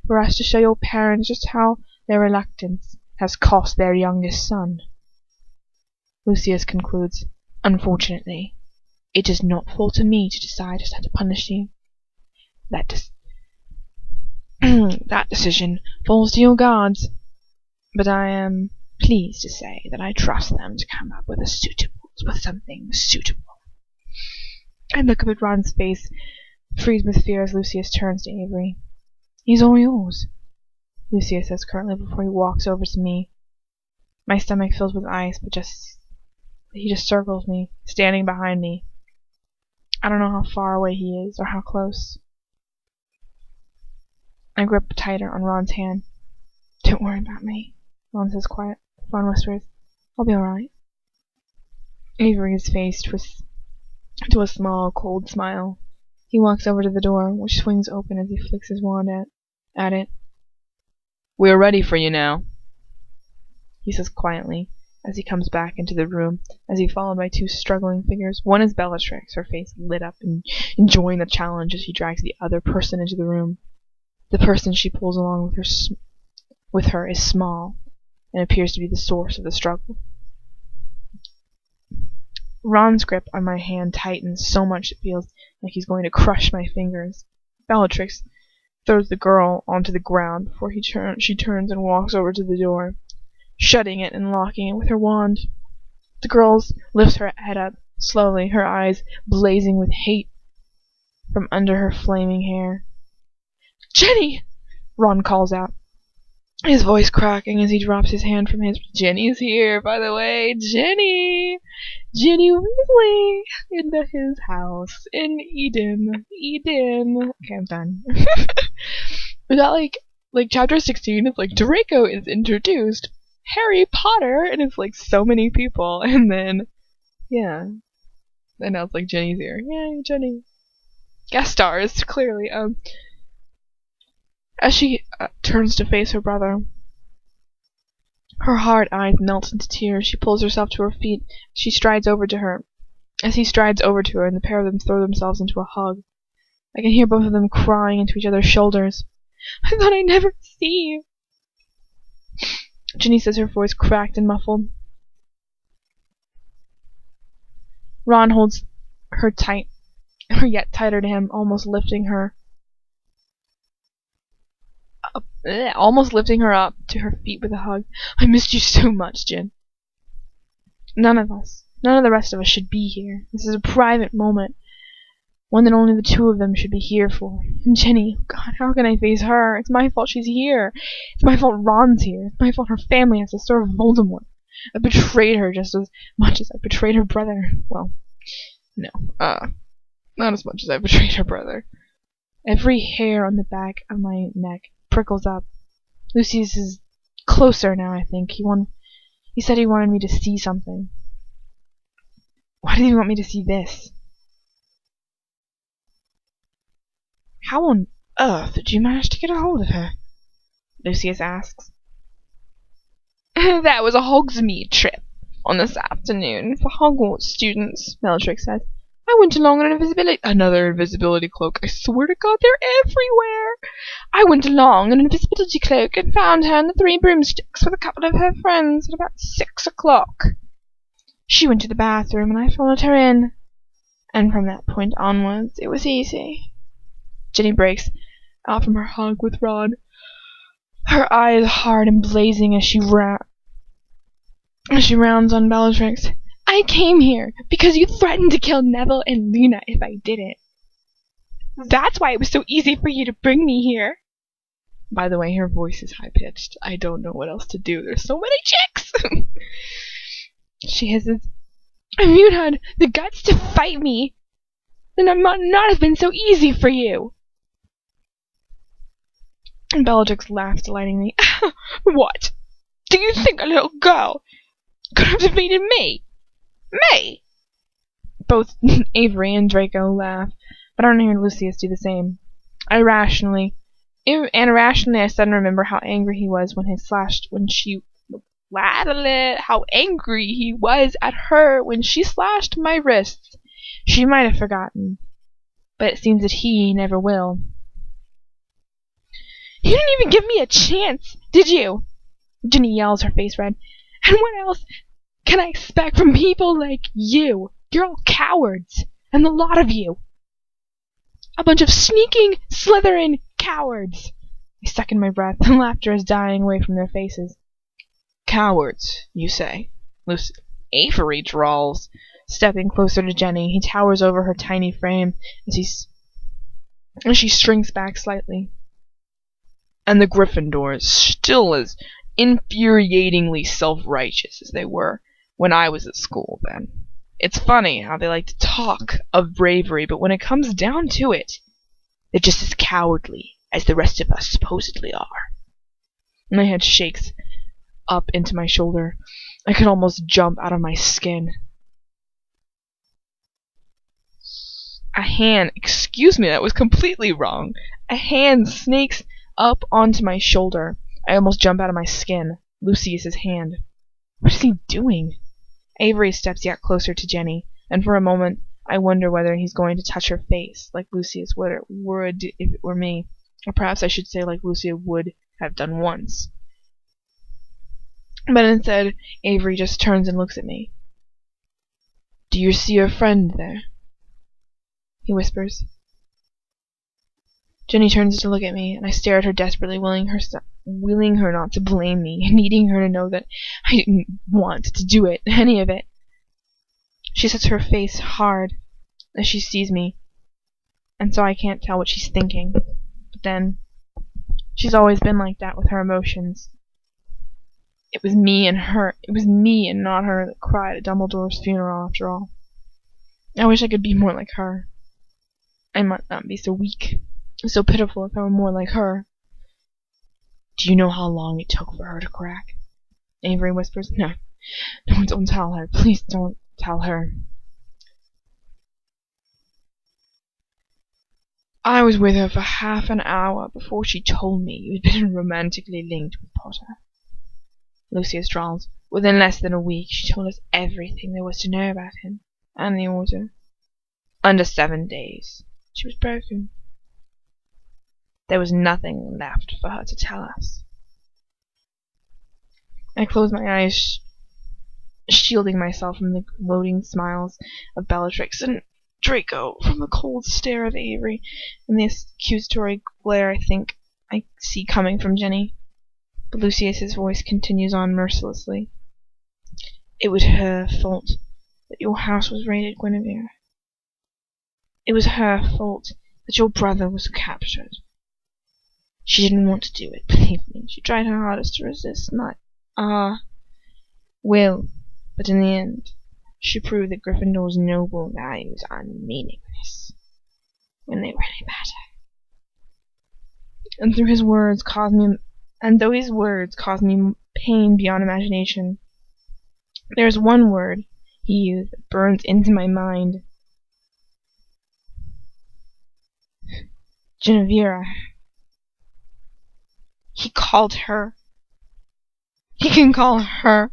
for us to show your parents just how their reluctance has cost their youngest son. Lucius concludes, Unfortunately, it is not for me to decide how to punish you. That decision falls to your guards, but I am pleased to say that I trust them to come up with something suitable. I look up at Ron's face, freeze with fear as Lucius turns to Avery. He's all yours, Lucius says curtly before he walks over to me. My stomach fills with ice, but he just circles me, standing behind me. I don't know how far away he is, or how close. I grip tighter on Ron's hand. Don't worry about me, Ron says quiet. Ron whispers, I'll be alright. Avery's face twists to a small, cold smile. He walks over to the door, which swings open as he flicks his wand at it. We're ready for you now, he says quietly, as he comes back into the room, as he followed by two struggling figures. One is Bellatrix, her face lit up and enjoying the challenge as she drags the other person into the room. The person she pulls along with her is small, and appears to be the source of the struggle. Ron's grip on my hand tightens so much it feels like he's going to crush my fingers. Bellatrix throws the girl onto the ground before she turns and walks over to the door, shutting it and locking it with her wand. The girl lifts her head up slowly, her eyes blazing with hate from under her flaming hair. Jenny! Ron calls out, his voice cracking as he drops his hand from his. Jenny's here, by the way. Jenny Weasley into his house in Eden. Okay, I'm done. We got like chapter 16 is like Draco is introduced, Harry Potter, and it's like so many people, and then and now it's like Jenny's here. Yay, Jenny. Guest stars, clearly. As she turns to face her brother, her hard eyes melt into tears. She pulls herself to her feet. She strides over to her. As he strides over to her, and the pair of them throw themselves into a hug. I can hear both of them crying into each other's shoulders. I thought I'd never see you. Ginny says, her voice cracked and muffled. Ron holds her yet tighter to him, almost lifting her up to her feet with a hug. I missed you so much, Jen. None of the rest of us should be here. This is a private moment, one that only the two of them should be here for. And Jenny, God, how can I face her? It's my fault she's here. It's my fault Ron's here. It's my fault her family has to serve Voldemort. I betrayed her just as much as I betrayed her brother. Well, no, not as much as I betrayed her brother. Every hair on the back of my neck prickles up. Lucius is closer now, I think. He said he wanted me to see something. Why did he want me to see this? How on earth did you manage to get a hold of her? Lucius asks. That was a Hogsmeade trip on this afternoon for Hogwarts students, Bellatrix says. I went along on another invisibility cloak. I swear to God, they're everywhere. I went along in an invisibility cloak and found her and the three broomsticks with a couple of her friends at about 6 o'clock. She went to the bathroom and I followed her in. And from that point onwards, it was easy. Jenny breaks out from her hug with Ron, her eyes hard and blazing as she rounds on Bellatrix. I came here because you threatened to kill Neville and Luna if I didn't. That's why it was so easy for you to bring me here. By the way, her voice is high-pitched. I don't know what else to do. There's so many chicks! She hisses. If you'd had the guts to fight me, then it might not have been so easy for you. And Bellatrix laughs delightedly. What? Do you think a little girl could have defeated me? Me? Both Avery and Draco laugh, but I don't hear Lucius do the same. Irrationally, I suddenly remember how angry he was how angry he was at her when she slashed my wrists. She might have forgotten, but it seems that he never will. You didn't even give me a chance, did you? Ginny yells, her face red. And what else can I expect from people like you? You're all cowards, and the lot of you. A bunch of sneaking, slithering cowards. I suck in my breath. The laughter is dying away from their faces. Cowards, you say? Avery drawls, stepping closer to Jenny. He towers over her tiny frame as she shrinks back slightly. And the Gryffindors, still as infuriatingly self-righteous as they were when I was at school then. It's funny how they like to talk of bravery, but when it comes down to it, they're just as cowardly as the rest of us supposedly are. My head shakes up into my shoulder. I could almost jump out of my skin. Excuse me, that was completely wrong. A hand snakes up onto my shoulder. I almost jump out of my skin. Lucius's hand. What is he doing? Avery steps yet closer to Jenny, and for a moment I wonder whether he's going to touch her face, like Lucius would if it were me. Or perhaps I should say like Lucius would have done once. But instead, Avery just turns and looks at me. Do you see your friend there? He whispers. Jenny turns to look at me, and I stare at her desperately, willing her not to blame me, needing her to know that I didn't want to do it, any of it. She sets her face hard as she sees me, and so I can't tell what she's thinking. But then, she's always been like that with her emotions. It was me and not her that cried at Dumbledore's funeral, after all. I wish I could be more like her. I might not be so weak, so pitiful if I were more like her. Do you know how long it took for her to crack? Avery whispers. No, don't tell her. Please don't tell her. I was with her for half an hour before she told me you had been romantically linked with Potter. Lucius drawls. Within less than a week, she told us everything there was to know about him, and the Order. Under 7 days, she was broken. There was nothing left for her to tell us. I close my eyes, shielding myself from the gloating smiles of Bellatrix and Draco, from the cold stare of Avery, and the accusatory glare I think I see coming from Jenny. But Lucius's voice continues on mercilessly. It was her fault that your house was raided, Guinevere. It was her fault that your brother was captured. She didn't want to do it, believe me. She tried her hardest to resist my will, but in the end, she proved that Gryffindor's noble values are meaningless when they really matter. And though his words caused me pain beyond imagination, there is one word he used that burns into my mind. Genevera. He called her. He can call her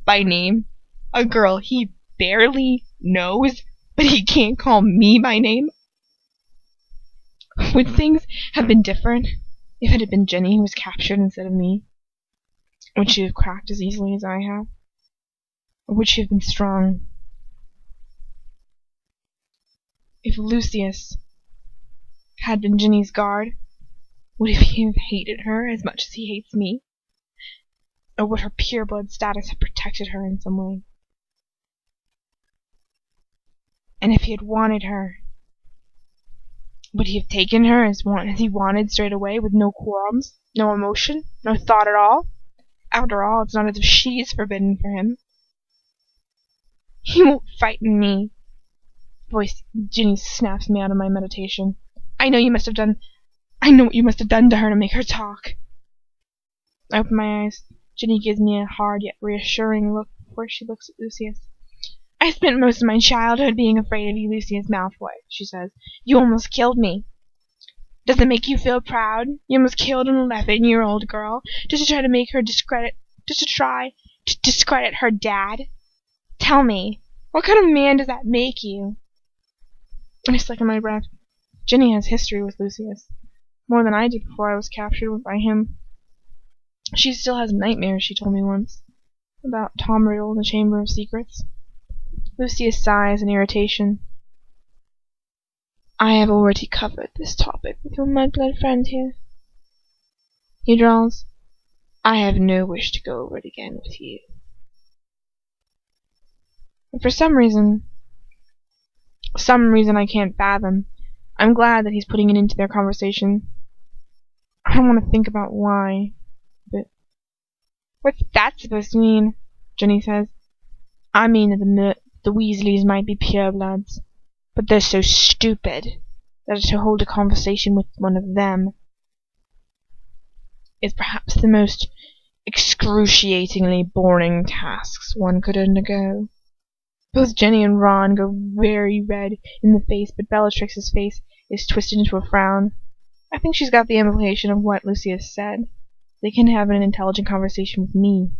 by name. A girl he barely knows, but he can't call me by name. Would things have been different if it had been Jenny who was captured instead of me? Would she have cracked as easily as I have? Or would she have been strong? If Lucius had been Ginny's guard, would he have hated her as much as he hates me? Or would her pureblood status have protected her in some way? And if he had wanted her, would he have taken her as he wanted straight away, with no qualms, no emotion, no thought at all? After all, it's not as if she's forbidden for him. He won't frighten me. Voice Ginny snaps me out of my meditation. I know what you must have done to her to make her talk. I open my eyes. Ginny gives me a hard yet reassuring look before she looks at Lucius. I spent most of my childhood being afraid of you, Lucius Malfoy, she says. You almost killed me. Does it make you feel proud? You almost killed an 11-year-old girl just to try to make her discredit her dad? Tell me, what kind of man does that make you? I suck in my breath. Ginny has history with Lucius. More than I did before I was captured by him. She still has nightmares, she told me once, about Tom Riddle in the Chamber of Secrets. Lucius sighs in irritation. I have already covered this topic with your mudblood friend here. He drawls. I have no wish to go over it again with you. And for some reason I can't fathom, I'm glad that he's putting it into their conversation. I don't want to think about why, but... What's that supposed to mean? Jenny says. I mean that the Weasleys might be purebloods, but they're so stupid that to hold a conversation with one of them is perhaps the most excruciatingly boring tasks one could undergo. Both Jenny and Ron go very red in the face, but Bellatrix's face is twisted into a frown. I think she's got the implication of what Lucius said. They can have an intelligent conversation with me.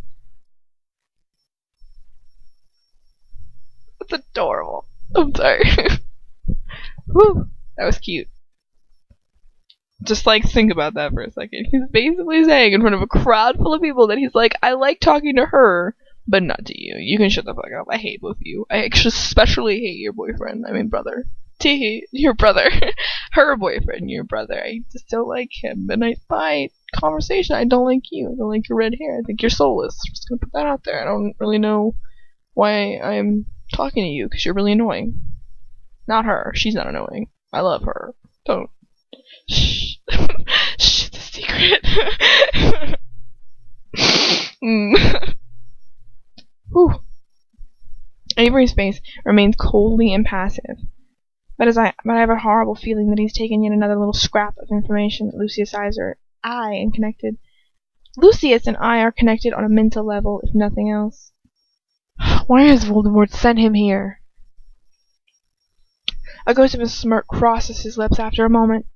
That's adorable. I'm sorry. Whew, that was cute. Just think about that for a second. He's basically saying in front of a crowd full of people that he's like, I like talking to her, but not to you. You can shut the fuck up. I hate both of you. I especially hate your boyfriend. I mean brother. Teehee, your brother. Her boyfriend, your brother. I just don't like him. And by conversation, I don't like you. I don't like your red hair. I think you're soulless. I'm just gonna put that out there. I don't really know why I'm talking to you, because you're really annoying. Not her. She's not annoying. I love her. Don't. Shh. Shh, it's a secret. Whew. Avery's face remains coldly impassive. But I have a horrible feeling that he's taken yet another little scrap of information that Lucius and I are connected on a mental level, if nothing else. Why has Voldemort sent him here? A ghost of a smirk crosses his lips after a moment.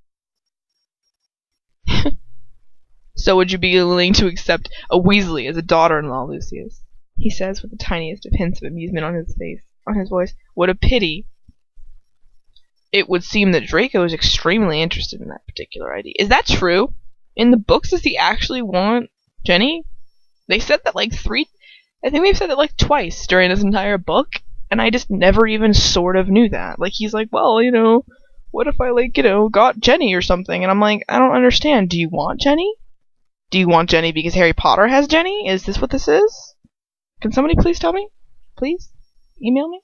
So would you be willing to accept a Weasley as a daughter-in-law, Lucius? He says with the tiniest of hints of amusement on his voice. What a pity. It would seem that Draco is extremely interested in that particular idea. Is that true? In the books, does he actually want Jenny? They said that I think they've said that twice during this entire book, and I just never even sort of knew that. He's like, well, what if I got Jenny or something? And I'm like, I don't understand. Do you want Jenny? Do you want Jenny because Harry Potter has Jenny? Is this what this is? Can somebody please tell me? Please? Email me?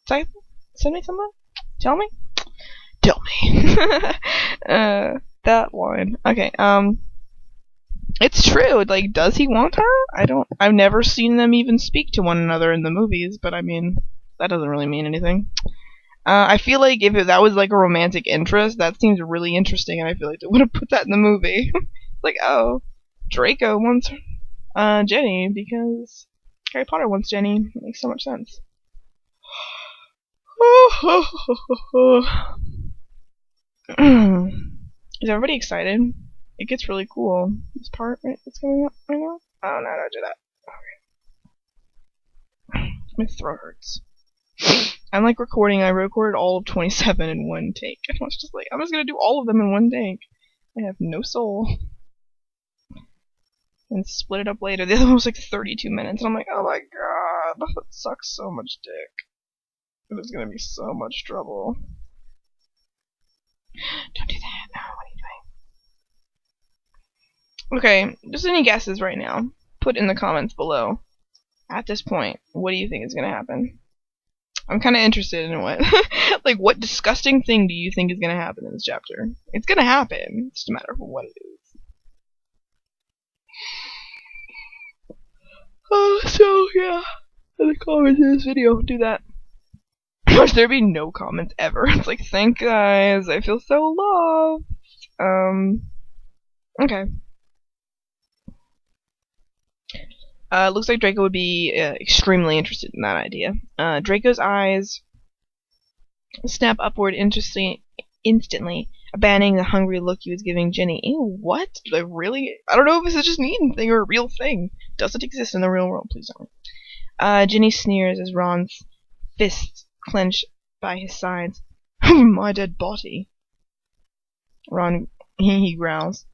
Send me something? Tell me? Tell me. That one. Okay, it's true. Does he want her? I've never seen them even speak to one another in the movies, but I mean, that doesn't really mean anything. I feel like if that was a romantic interest, that seems really interesting, and I feel like they would have put that in the movie. Oh, Draco wants Jenny because Harry Potter wants Jenny. It makes so much sense. Is everybody excited? It gets really cool. This part, right? That's coming up right now? Oh, no, don't do that. Okay. My throat hurts. I'm recording. I recorded all of 27 in one take. And I was just I'm just gonna do all of them in one take. I have no soul. And split it up later. The other one was 32 minutes. And I'm oh my god, that sucks so much dick. It is gonna be so much trouble. Don't do that. No, what are you doing? Okay, just any guesses right now. Put in the comments below. At this point, what do you think is gonna happen? I'm kind of interested in what, what disgusting thing do you think is gonna happen in this chapter? It's gonna happen. It's just a matter of what it is. So yeah, in the comments in this video, do that. Watch there be no comments ever. It's thank guys, I feel so loved. Okay. Looks like Draco would be extremely interested in that idea. Draco's eyes snap upward instantly, abandoning the hungry look he was giving Jenny. Ew, what? I don't know if this is just an Eden thing or a real thing. Does it exist in the real world? Please don't. Jenny sneers as Ron's fists clench by his sides. My dead body. Ron he growls.